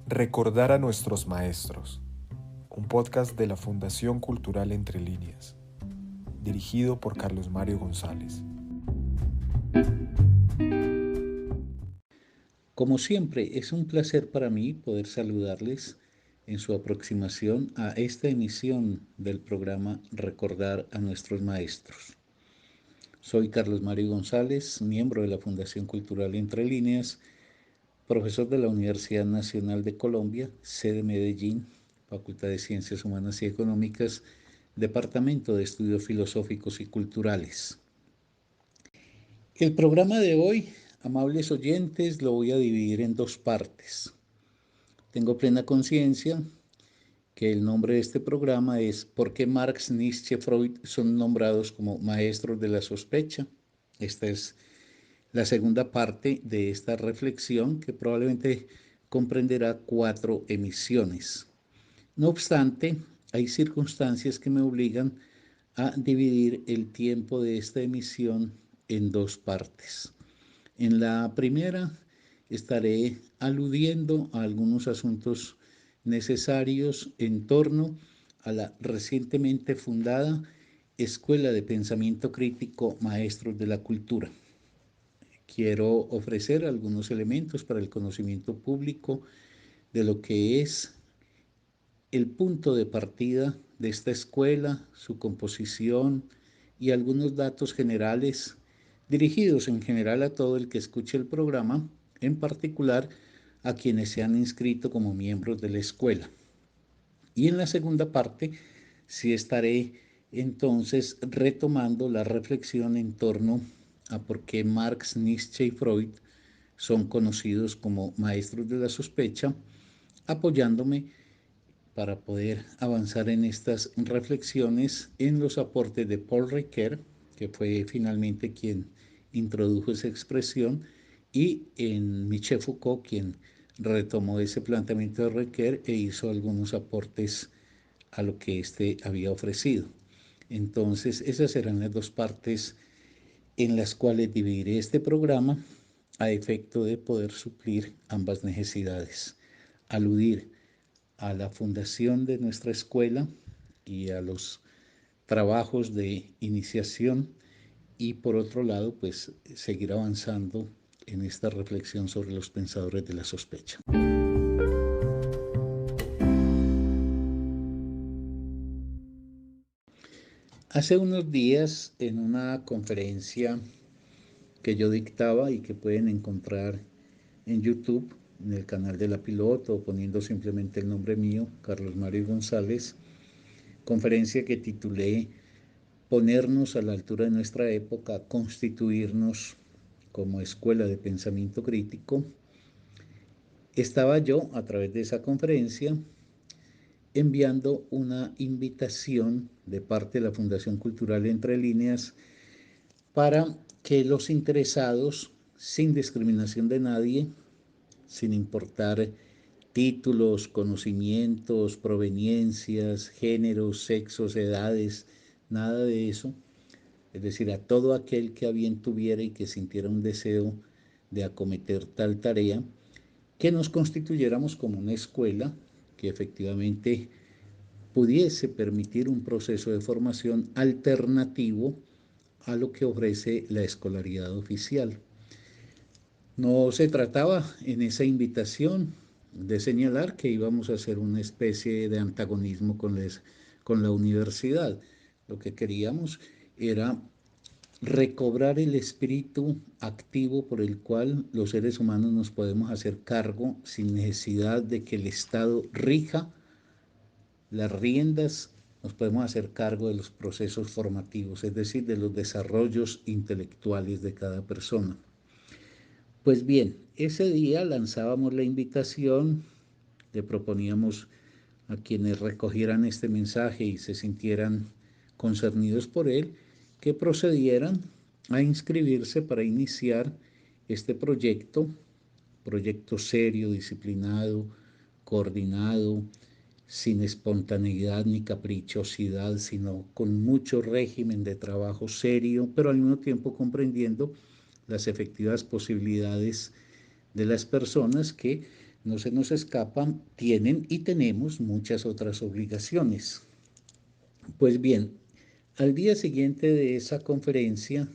Recordar a nuestros maestros, un podcast de la Fundación Cultural Entre Líneas, dirigido por Carlos Mario González. Como siempre, es un placer para mí poder saludarles en su aproximación a esta emisión del programa Recordar a nuestros maestros. Soy Carlos Mario González, miembro de la Fundación Cultural Entre Líneas, profesor de la Universidad Nacional de Colombia, sede Medellín, Facultad de Ciencias Humanas y Económicas, Departamento de Estudios Filosóficos y Culturales. El programa de hoy, amables oyentes, lo voy a dividir en dos partes. Tengo plena conciencia que el nombre de este programa es ¿Por qué Marx, Nietzsche, Freud son nombrados como maestros de la sospecha? Esta es la segunda parte de esta reflexión que probablemente comprenderá 4 emisiones. No obstante, hay circunstancias que me obligan a dividir el tiempo de esta emisión en dos partes. En la primera estaré aludiendo a algunos asuntos necesarios en torno a la recientemente fundada Escuela de Pensamiento Crítico Maestros de la Cultura. Quiero ofrecer algunos elementos para el conocimiento público de lo que es el punto de partida de esta escuela, su composición y algunos datos generales dirigidos en general a todo el que escuche el programa, en particular a quienes se han inscrito como miembros de la escuela. Y en la segunda parte sí estaré entonces retomando la reflexión en torno a por qué Marx, Nietzsche y Freud son conocidos como maestros de la sospecha, apoyándome para poder avanzar en estas reflexiones en los aportes de Paul Ricoeur, que fue finalmente quien introdujo esa expresión, y en Michel Foucault, quien retomó ese planteamiento de Ricoeur e hizo algunos aportes a lo que éste había ofrecido. Entonces, esas serán las dos partes en las cuales dividiré este programa a efecto de poder suplir ambas necesidades, aludir a la fundación de nuestra escuela y a los trabajos de iniciación y por otro lado, pues seguir avanzando en esta reflexión sobre los pensadores de la sospecha. Hace unos días en una conferencia que yo dictaba y que pueden encontrar en YouTube, en el canal de La Piloto, o poniendo simplemente el nombre mío, Carlos Mario González, conferencia que titulé Ponernos a la altura de nuestra época, constituirnos como escuela de pensamiento crítico. Estaba yo, a través de esa conferencia, enviando una invitación de parte de la Fundación Cultural Entre Líneas para que los interesados, sin discriminación de nadie, sin importar títulos, conocimientos, proveniencias, géneros, sexos, edades, nada de eso, es decir, a todo aquel que a bien tuviera y que sintiera un deseo de acometer tal tarea, que nos constituyéramos como una escuela que efectivamente pudiese permitir un proceso de formación alternativo a lo que ofrece la escolaridad oficial. No se trataba en esa invitación de señalar que íbamos a hacer una especie de antagonismo con la universidad. Lo que queríamos era recobrar el espíritu activo por el cual los seres humanos nos podemos hacer cargo sin necesidad de que el Estado rija las riendas, nos podemos hacer cargo de los procesos formativos, es decir, de los desarrollos intelectuales de cada persona. Pues bien, ese día lanzábamos la invitación, le proponíamos a quienes recogieran este mensaje y se sintieran concernidos por él, que procedieran a inscribirse para iniciar este proyecto serio, disciplinado, coordinado, sin espontaneidad ni caprichosidad, sino con mucho régimen de trabajo serio, pero al mismo tiempo comprendiendo las efectivas posibilidades de las personas que no se nos escapan, tienen y tenemos muchas otras obligaciones. Pues bien, al día siguiente de esa conferencia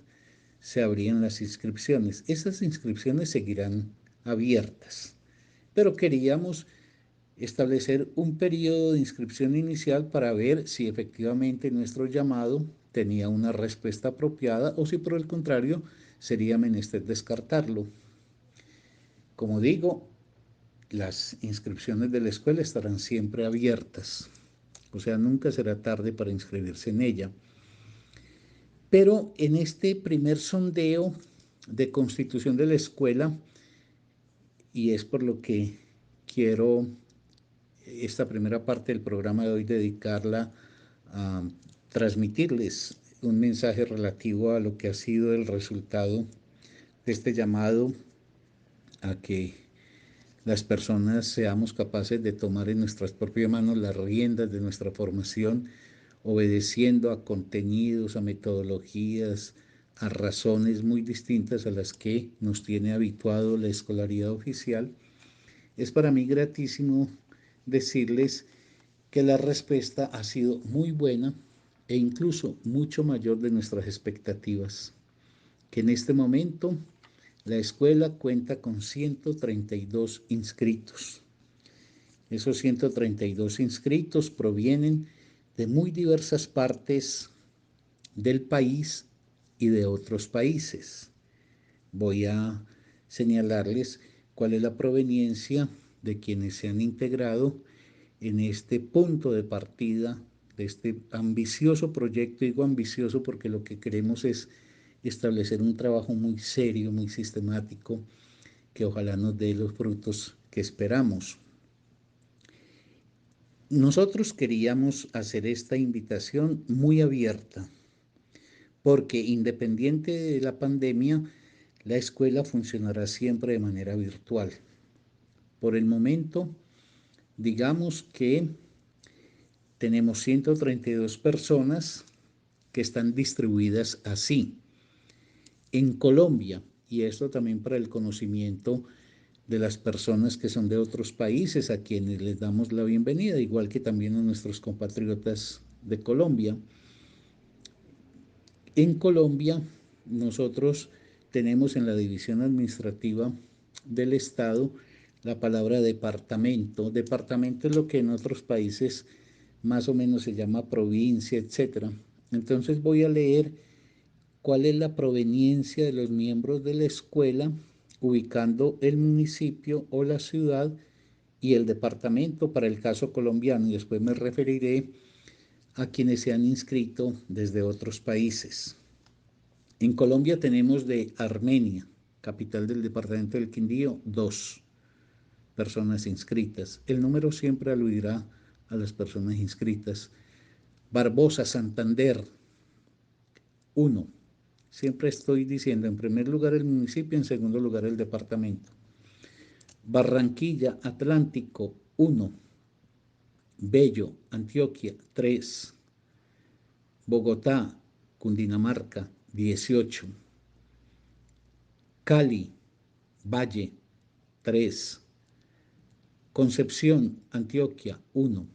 se abrían las inscripciones. Esas inscripciones seguirán abiertas, pero queríamos establecer un periodo de inscripción inicial para ver si efectivamente nuestro llamado tenía una respuesta apropiada o si por el contrario sería menester descartarlo. Como digo, las inscripciones de la escuela estarán siempre abiertas, o sea, nunca será tarde para inscribirse en ella. Pero en este primer sondeo de constitución de la escuela, y es por lo que quiero esta primera parte del programa de hoy dedicarla a transmitirles un mensaje relativo a lo que ha sido el resultado de este llamado a que las personas seamos capaces de tomar en nuestras propias manos las riendas de nuestra formación, obedeciendo a contenidos, a metodologías, a razones muy distintas a las que nos tiene habituado la escolaridad oficial. Es para mí gratísimo decirles que la respuesta ha sido muy buena e incluso mucho mayor de nuestras expectativas, que en este momento la escuela cuenta con 132 inscritos. Esos 132 inscritos provienen de muy diversas partes del país y de otros países. Voy a señalarles cuál es la proveniencia de quienes se han integrado en este punto de partida de este ambicioso proyecto. Digo ambicioso porque lo que queremos es establecer un trabajo muy serio, muy sistemático, que ojalá nos dé los frutos que esperamos. Nosotros queríamos hacer esta invitación muy abierta, porque independiente de la pandemia, la escuela funcionará siempre de manera virtual. Por el momento, digamos que tenemos 132 personas que están distribuidas así. En Colombia, y esto también para el conocimiento de las personas que son de otros países, a quienes les damos la bienvenida, igual que también a nuestros compatriotas de Colombia. En Colombia, nosotros tenemos en la división administrativa del Estado la palabra departamento. Departamento es lo que en otros países más o menos se llama provincia, etc. Entonces voy a leer cuál es la proveniencia de los miembros de la escuela, ubicando el municipio o la ciudad y el departamento para el caso colombiano, y después me referiré a quienes se han inscrito desde otros países. En Colombia tenemos de Armenia, capital del departamento del Quindío, 2 personas inscritas. El número siempre aludirá a las personas inscritas. Barbosa, Santander, 1. Siempre estoy diciendo en primer lugar el municipio, en segundo lugar el departamento. Barranquilla, Atlántico, 1. Bello, Antioquia, 3. Bogotá, Cundinamarca, 18. Cali, Valle, 3. Concepción, Antioquia, 1.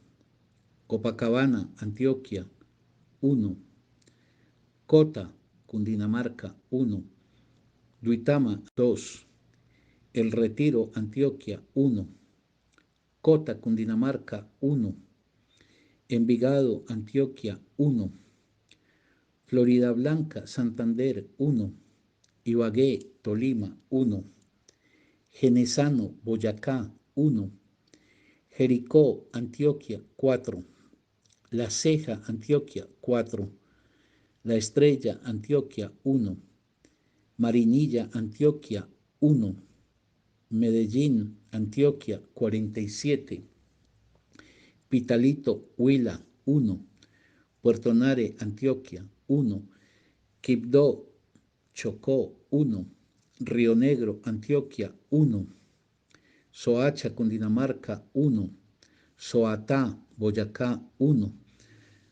Copacabana, Antioquia, 1. Cota, Cundinamarca, 1. Duitama, 2. El Retiro, Antioquia, 1. Cota, Cundinamarca, 1. Envigado, Antioquia, 1. Florida Blanca, Santander, 1. Ibagué, Tolima, 1. Genesano, Boyacá, 1. Jericó, Antioquia, 4. La Ceja, Antioquia, 4. La Estrella, Antioquia, 1. Marinilla, Antioquia, 1. Medellín, Antioquia, 47. Pitalito, Huila, 1. Puerto Nare, Antioquia, 1. Quibdó, Chocó, 1. Río Negro, Antioquia, 1. Soacha, Cundinamarca, 1. Soatá, Boyacá, 1.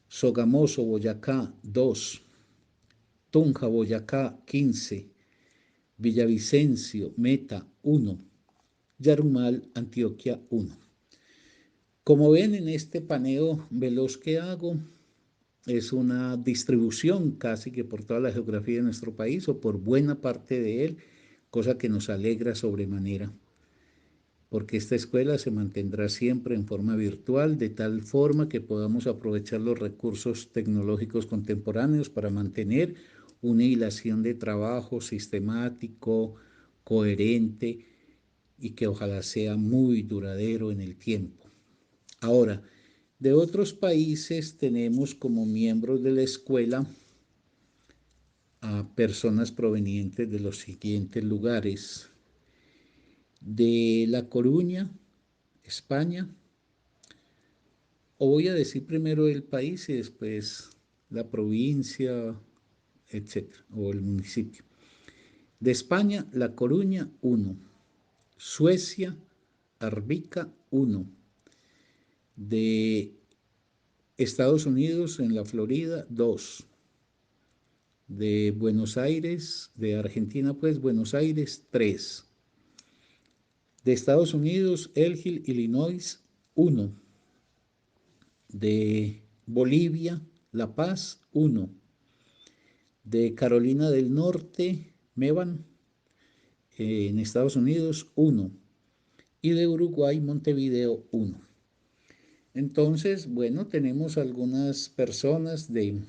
Sogamoso, Boyacá, 2. Tunja, Boyacá, 15. Villavicencio, Meta, 1. Yarumal, Antioquia 1. Como ven en este paneo veloz que hago, es una distribución casi que por toda la geografía de nuestro país o por buena parte de él, cosa que nos alegra sobremanera, porque esta escuela se mantendrá siempre en forma virtual, de tal forma que podamos aprovechar los recursos tecnológicos contemporáneos para mantener una hilación de trabajo sistemático, coherente y que ojalá sea muy duradero en el tiempo. Ahora, de otros países tenemos como miembros de la escuela a personas provenientes de los siguientes lugares: de La Coruña, España, o voy a decir primero el país y después la provincia, etcétera, o el municipio. De España, La Coruña, 1. Suecia, Arbica, 1. De Estados Unidos, en la Florida, 2. De Buenos Aires, de Argentina, pues Buenos Aires, 3. De Estados Unidos, Elgin, Illinois, 1. De Bolivia, La Paz, 1. De Carolina del Norte, Meban, en Estados Unidos, 1. Y de Uruguay, Montevideo, 1. Entonces, bueno, tenemos algunas personas de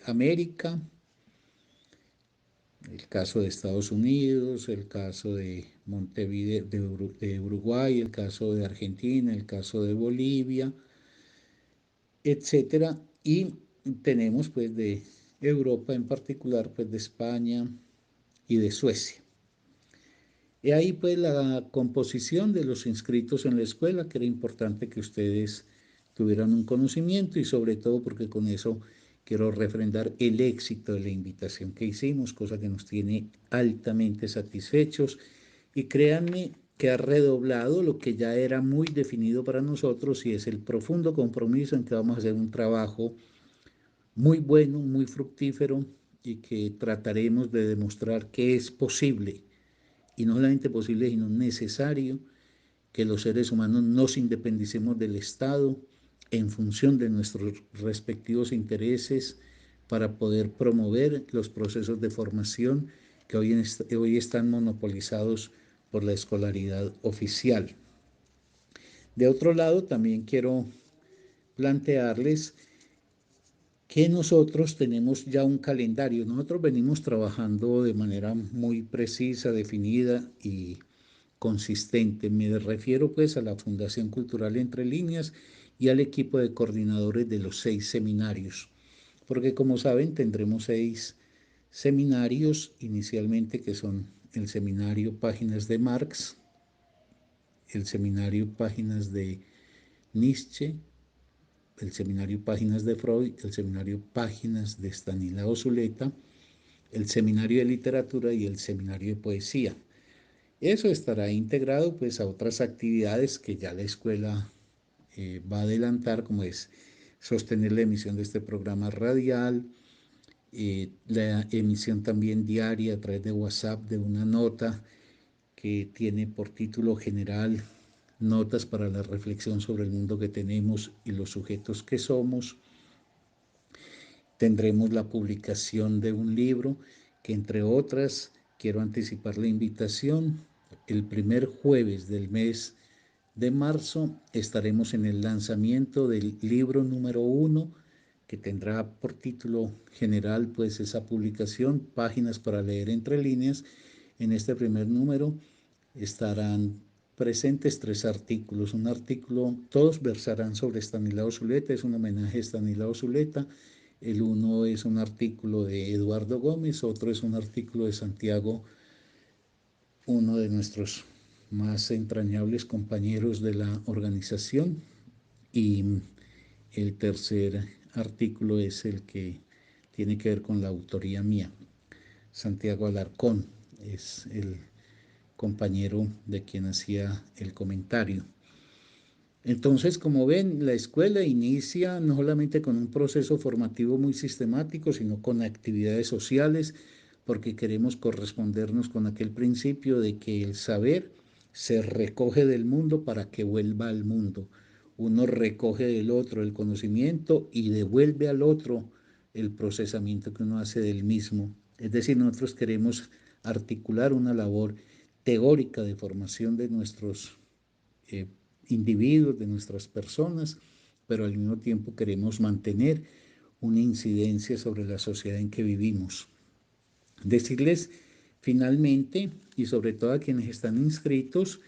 América, el caso de Estados Unidos, el caso de Montevideo, de Uruguay, el caso de Argentina, el caso de Bolivia, etcétera. Y tenemos pues de Europa en particular, pues de España y de Suecia. Y ahí pues la composición de los inscritos en la escuela, que era importante que ustedes tuvieran un conocimiento, y sobre todo porque con eso quiero refrendar el éxito de la invitación que hicimos, cosa que nos tiene altamente satisfechos, y créanme que ha redoblado lo que ya era muy definido para nosotros, y es el profundo compromiso en que vamos a hacer un trabajo muy bueno, muy fructífero, y que trataremos de demostrar que es posible, y no solamente posible, sino necesario, que los seres humanos nos independicemos del Estado en función de nuestros respectivos intereses para poder promover los procesos de formación que hoy están monopolizados por la escolaridad oficial. De otro lado, también quiero plantearles que nosotros tenemos ya un calendario. Nosotros venimos trabajando de manera muy precisa, definida y consistente. Me refiero pues a la Fundación Cultural Entre Líneas y al equipo de coordinadores de los 6 seminarios, porque como saben tendremos 6 seminarios inicialmente, que son el seminario Páginas de Marx, el seminario Páginas de Nietzsche, el seminario Páginas de Freud, el seminario Páginas de Stanislao Zuleta, el seminario de literatura y el seminario de poesía. Eso estará integrado pues a otras actividades que ya la escuela va a adelantar, como es sostener la emisión de este programa radial, la emisión también diaria a través de WhatsApp de una nota que tiene por título general Notas para la reflexión sobre el mundo que tenemos y los sujetos que somos. Tendremos la publicación de un libro que, entre otras, quiero anticipar la invitación. El primer jueves del mes de marzo estaremos en el lanzamiento del libro número 1, que tendrá por título general pues esa publicación, Páginas para leer entre líneas. En este primer número estarán presentes 3 artículos. Un artículo, todos versarán sobre Stanislao Zuleta, es un homenaje a Stanislao Zuleta. El uno es un artículo de Eduardo Gómez, otro es un artículo de Santiago, uno de nuestros más entrañables compañeros de la organización, y el tercer artículo es el que tiene que ver con la autoría mía. Santiago Alarcón es el compañero de quien hacía el comentario. Entonces, como ven, la escuela inicia no solamente con un proceso formativo muy sistemático, sino con actividades sociales, porque queremos correspondernos con aquel principio de que el saber se recoge del mundo para que vuelva al mundo. Uno recoge del otro el conocimiento y devuelve al otro el procesamiento que uno hace del mismo. Es decir, nosotros queremos articular una labor teórica de formación de nuestros eh, individuos, de nuestras personas, pero al mismo tiempo queremos mantener una incidencia sobre la sociedad en que vivimos. Decirles finalmente, y sobre todo a quienes están inscritos,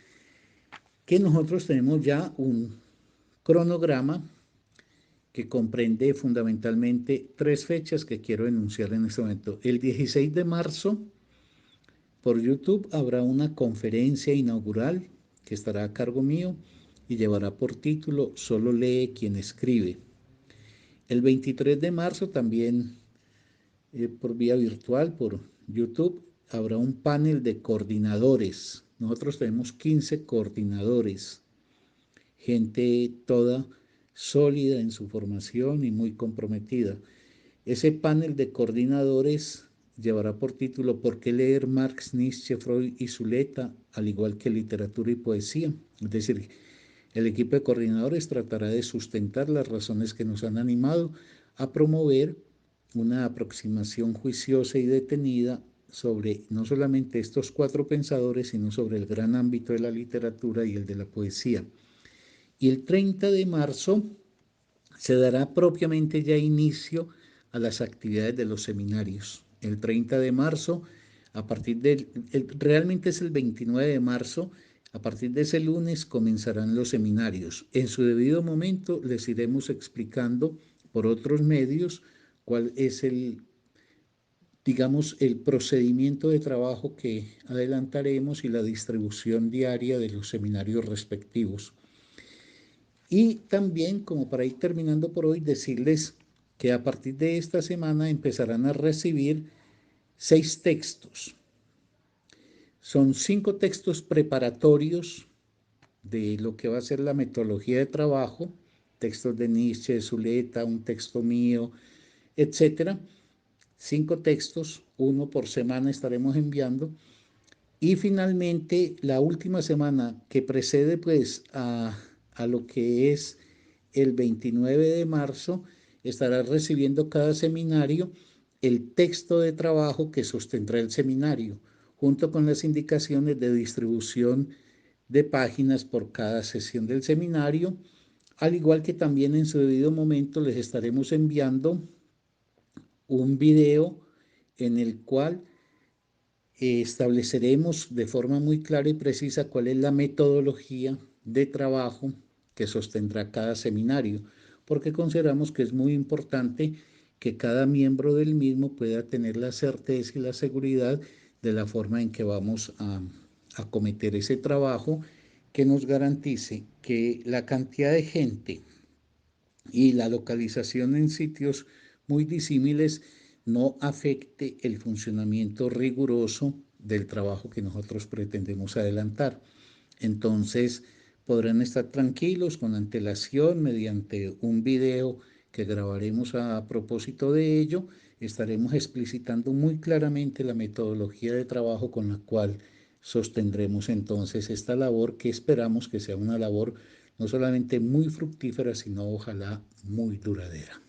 que nosotros tenemos ya un cronograma que comprende fundamentalmente 3 fechas que quiero enunciar en este momento. El 16 de marzo, por YouTube, habrá una conferencia inaugural que estará a cargo mío y llevará por título Solo lee quien escribe. El 23 de marzo también por vía virtual, por YouTube, habrá un panel de coordinadores. Nosotros tenemos 15 coordinadores, gente toda sólida en su formación y muy comprometida. Ese panel de coordinadores llevará por título ¿Por qué leer Marx, Nietzsche, Freud y Zuleta, al igual que literatura y poesía? Es decir, el equipo de coordinadores tratará de sustentar las razones que nos han animado a promover una aproximación juiciosa y detenida sobre no solamente estos 4 pensadores, sino sobre el gran ámbito de la literatura y el de la poesía. Y el 30 de marzo se dará propiamente ya inicio a las actividades de los seminarios. El 30 de marzo, a partir realmente es el 29 de marzo, a partir de ese lunes comenzarán los seminarios. En su debido momento les iremos explicando por otros medios cuál es digamos, el procedimiento de trabajo que adelantaremos y la distribución diaria de los seminarios respectivos. Y también, como para ir terminando por hoy, decirles que a partir de esta semana empezarán a recibir 6 textos. Son 5 textos preparatorios de lo que va a ser la metodología de trabajo, textos de Nietzsche, de Zuleta, un texto mío, etcétera. 5 textos, uno por semana estaremos enviando. Y finalmente, la última semana que precede pues a lo que es el 29 de marzo, estará recibiendo cada seminario el texto de trabajo que sostendrá el seminario, junto con las indicaciones de distribución de páginas por cada sesión del seminario, al igual que también en su debido momento les estaremos enviando un video en el cual estableceremos de forma muy clara y precisa cuál es la metodología de trabajo que sostendrá cada seminario, porque consideramos que es muy importante que cada miembro del mismo pueda tener la certeza y la seguridad de la forma en que vamos a acometer ese trabajo, que nos garantice que la cantidad de gente y la localización en sitios muy disímiles no afecte el funcionamiento riguroso del trabajo que nosotros pretendemos adelantar. Entonces, podrán estar tranquilos con antelación mediante un video que grabaremos a propósito de ello. Estaremos explicitando muy claramente la metodología de trabajo con la cual sostendremos entonces esta labor, que esperamos que sea una labor no solamente muy fructífera, sino ojalá muy duradera.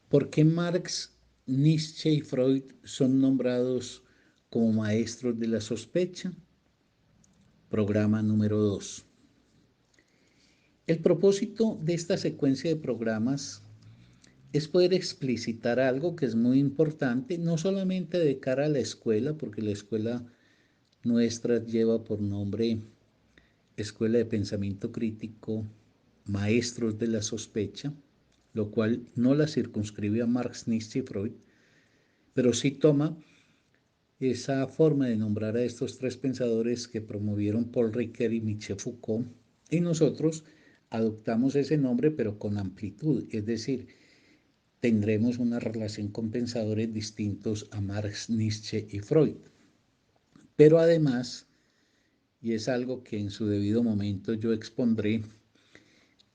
¿Por qué Marx, Nietzsche y Freud son nombrados como maestros de la sospecha? Programa número 2. El propósito de esta secuencia de programas es poder explicitar algo que es muy importante, no solamente de cara a la escuela, porque la escuela nuestra lleva por nombre Escuela de Pensamiento Crítico, Maestros de la Sospecha, lo cual no la circunscribe a Marx, Nietzsche y Freud, pero sí toma esa forma de nombrar a estos 3 pensadores que promovieron Paul Ricoeur y Michel Foucault, y nosotros adoptamos ese nombre pero con amplitud, es decir, tendremos una relación con pensadores distintos a Marx, Nietzsche y Freud. Pero además, y es algo que en su debido momento yo expondré,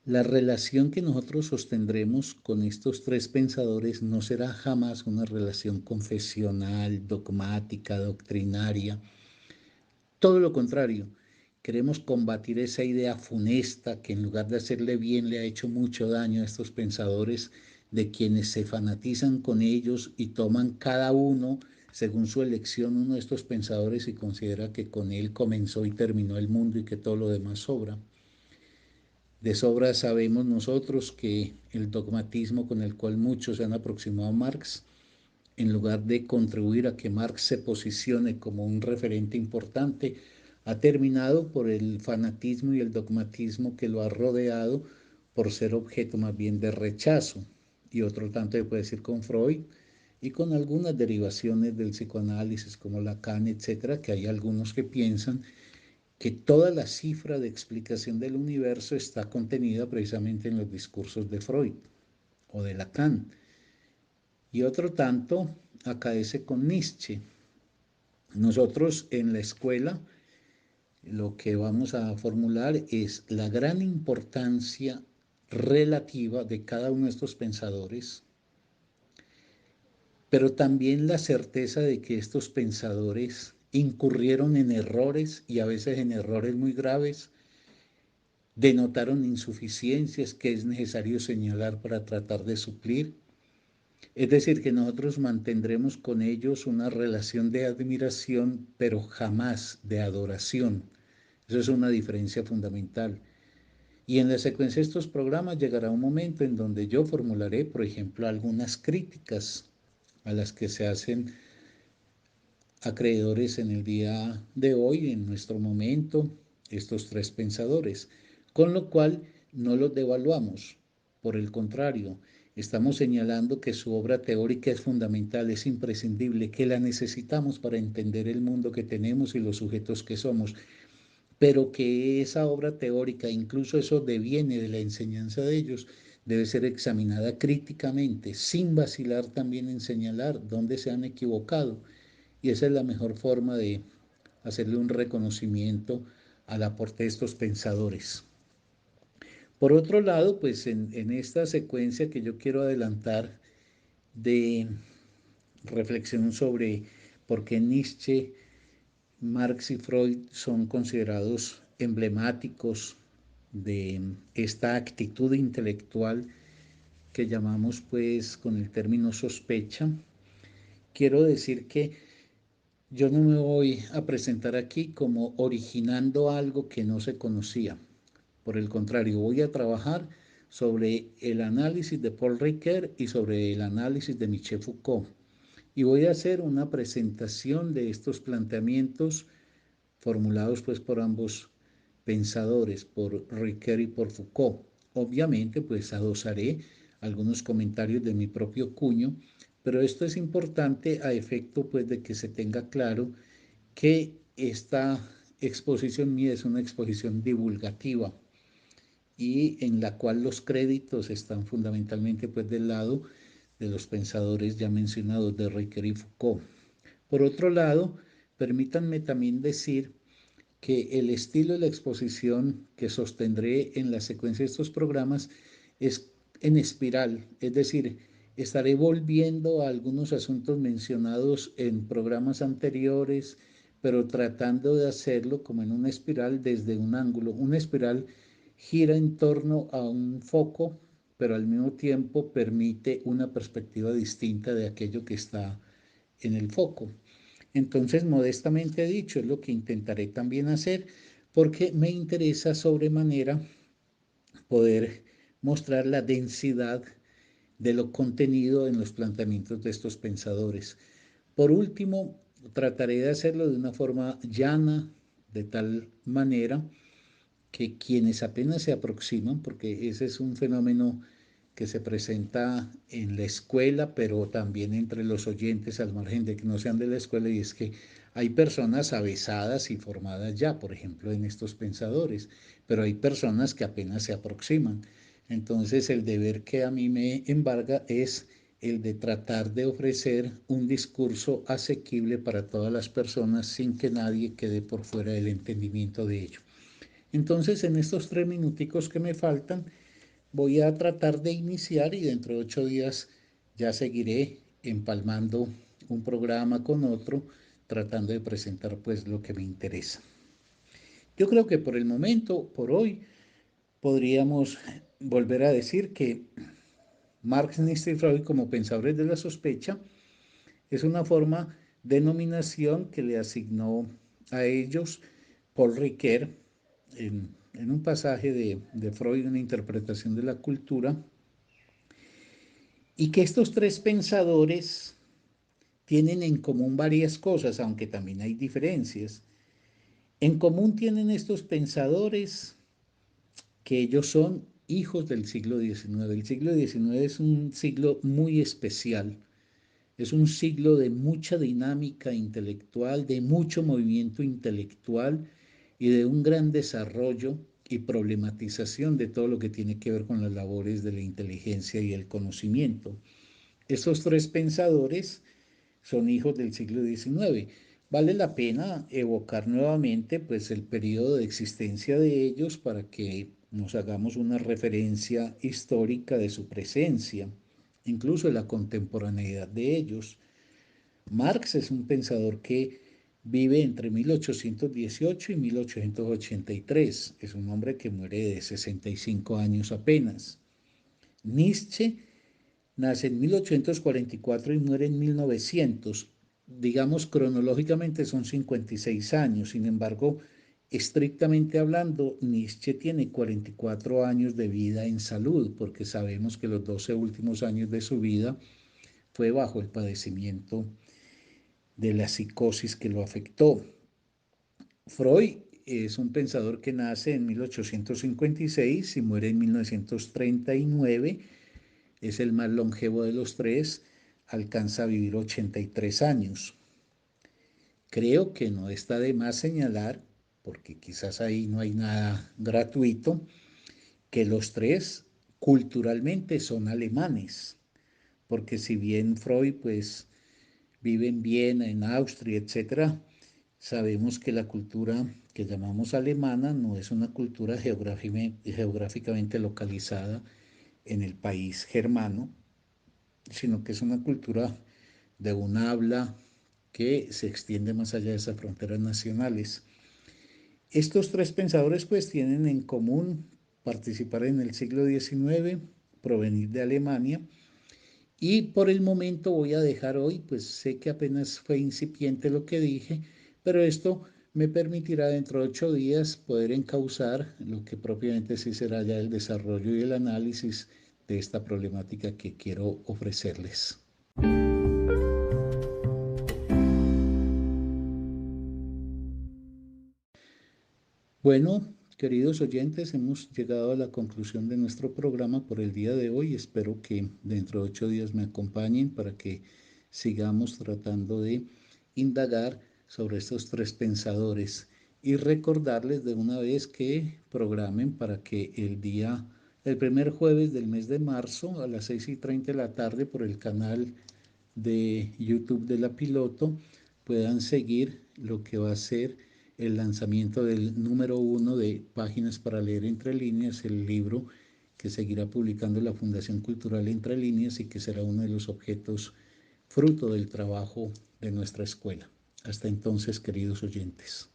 La relación que nosotros sostendremos con estos tres pensadores no será jamás una relación confesional, dogmática, doctrinaria. Todo lo contrario, queremos combatir esa idea funesta que en lugar de hacerle bien le ha hecho mucho daño a estos pensadores, de quienes se fanatizan con ellos y toman cada uno, según su elección, uno de estos pensadores y considera que con él comenzó y terminó el mundo y que todo lo demás sobra. De sobra sabemos nosotros que el dogmatismo con el cual muchos se han aproximado a Marx, en lugar de contribuir a que Marx se posicione como un referente importante, ha terminado por el fanatismo y el dogmatismo que lo ha rodeado, por ser objeto más bien de rechazo. Y otro tanto se puede decir con Freud y con algunas derivaciones del psicoanálisis como Lacan, etcétera, que hay algunos que piensan que toda la cifra de explicación del universo está contenida precisamente en los discursos de Freud o de Lacan. Y otro tanto acaece con Nietzsche. Nosotros en la escuela lo que vamos a formular es la gran importancia relativa de cada uno de estos pensadores, pero también la certeza de que estos pensadores incurrieron en errores y a veces en errores muy graves, denotaron insuficiencias que es necesario señalar para tratar de suplir. Es decir, que nosotros mantendremos con ellos una relación de admiración, pero jamás de adoración. Eso es una diferencia fundamental. Y en la secuencia de estos programas llegará un momento en donde yo formularé, por ejemplo, algunas críticas a las que se hacen acreedores en el día de hoy, en nuestro momento, estos tres pensadores, con lo cual no los devaluamos. Por el contrario, estamos señalando que su obra teórica es fundamental, es imprescindible, que la necesitamos para entender el mundo que tenemos y los sujetos que somos, pero que esa obra teórica, incluso eso deviene de la enseñanza de ellos, debe ser examinada críticamente, sin vacilar también en señalar dónde se han equivocado. Y esa es la mejor forma de hacerle un reconocimiento al aporte de estos pensadores. Por otro lado, pues en esta secuencia que yo quiero adelantar de reflexión sobre por qué Nietzsche, Marx y Freud son considerados emblemáticos de esta actitud intelectual que llamamos pues con el término sospecha, quiero decir que yo no me voy a presentar aquí como originando algo que no se conocía. Por el contrario, voy a trabajar sobre el análisis de Paul Ricoeur y sobre el análisis de Michel Foucault. Y voy a hacer una presentación de estos planteamientos formulados pues por ambos pensadores, por Ricoeur y por Foucault. Obviamente pues adosaré algunos comentarios de mi propio cuño, pero esto es importante a efecto pues de que se tenga claro que esta exposición mía es una exposición divulgativa y en la cual los créditos están fundamentalmente pues del lado de los pensadores ya mencionados de Ricoeur y Foucault. Por otro lado, permítanme también decir que el estilo de la exposición que sostendré en la secuencia de estos programas es en espiral, es decir, estaré volviendo a algunos asuntos mencionados en programas anteriores, pero tratando de hacerlo como en una espiral desde un ángulo. Una espiral gira en torno a un foco, pero al mismo tiempo permite una perspectiva distinta de aquello que está en el foco. Entonces, modestamente dicho, es lo que intentaré también hacer, porque me interesa sobremanera poder mostrar la densidad de lo contenido en los planteamientos de estos pensadores. Por último, trataré de hacerlo de una forma llana, de tal manera que quienes apenas se aproximan, porque ese es un fenómeno que se presenta en la escuela, pero también entre los oyentes al margen de que no sean de la escuela, y es que hay personas avesadas y formadas ya, por ejemplo, en estos pensadores, pero hay personas que apenas se aproximan. Entonces, el deber que a mí me embarga es el de tratar de ofrecer un discurso asequible para todas las personas sin que nadie quede por fuera del entendimiento de ello. Entonces, en estos 3 minuticos que me faltan, voy a tratar de iniciar y dentro de 8 días ya seguiré empalmando un programa con otro, tratando de presentar pues lo que me interesa. Yo creo que por el momento, por hoy, podríamos volver a decir que Marx, Nietzsche y Freud como pensadores de la sospecha es una forma de denominación que le asignó a ellos Paul Ricoeur en un pasaje de Freud, una interpretación de la cultura, y que estos tres pensadores tienen en común varias cosas, aunque también hay diferencias. En común tienen estos pensadores que ellos son hijos del siglo XIX. El siglo XIX es un siglo muy especial. Es un siglo de mucha dinámica intelectual, de mucho movimiento intelectual y de un gran desarrollo y problematización de todo lo que tiene que ver con las labores de la inteligencia y el conocimiento. Estos tres pensadores son hijos del siglo XIX. Vale la pena evocar nuevamente pues, el periodo de existencia de ellos para que nos hagamos una referencia histórica de su presencia, incluso de la contemporaneidad de ellos. Marx es un pensador que vive entre 1818 y 1883. Es un hombre que muere de 65 años apenas. Nietzsche nace en 1844 y muere en 1900. Digamos, cronológicamente son 56 años. Sin embargo, estrictamente hablando, Nietzsche tiene 44 años de vida en salud, porque sabemos que los 12 últimos años de su vida fue bajo el padecimiento de la psicosis que lo afectó. Freud es un pensador que nace en 1856 y muere en 1939. Es el más longevo de los tres, alcanza a vivir 83 años. Creo que no está de más señalar, porque quizás ahí no hay nada gratuito, que los tres culturalmente son alemanes, porque si bien Freud pues vive en Viena, en Austria, etcétera, sabemos que la cultura que llamamos alemana no es una cultura geográficamente localizada en el país germano, sino que es una cultura de un habla que se extiende más allá de esas fronteras nacionales. Estos tres pensadores pues tienen en común participar en el siglo XIX, provenir de Alemania, y por el momento voy a dejar hoy, pues sé que apenas fue incipiente lo que dije, pero esto me permitirá dentro de 8 días poder encauzar lo que propiamente sí será ya el desarrollo y el análisis de esta problemática que quiero ofrecerles. Bueno, queridos oyentes, hemos llegado a la conclusión de nuestro programa por el día de hoy. Espero que dentro de 8 días me acompañen para que sigamos tratando de indagar sobre estos tres pensadores y recordarles de una vez que programen para que el primer jueves del mes de marzo a las 6:30 de la tarde por el canal de YouTube de la Piloto puedan seguir lo que va a ser el lanzamiento del número 1 de Páginas para leer entre líneas, el libro que seguirá publicando la Fundación Cultural Entre Líneas y que será uno de los objetos fruto del trabajo de nuestra escuela. Hasta entonces, queridos oyentes.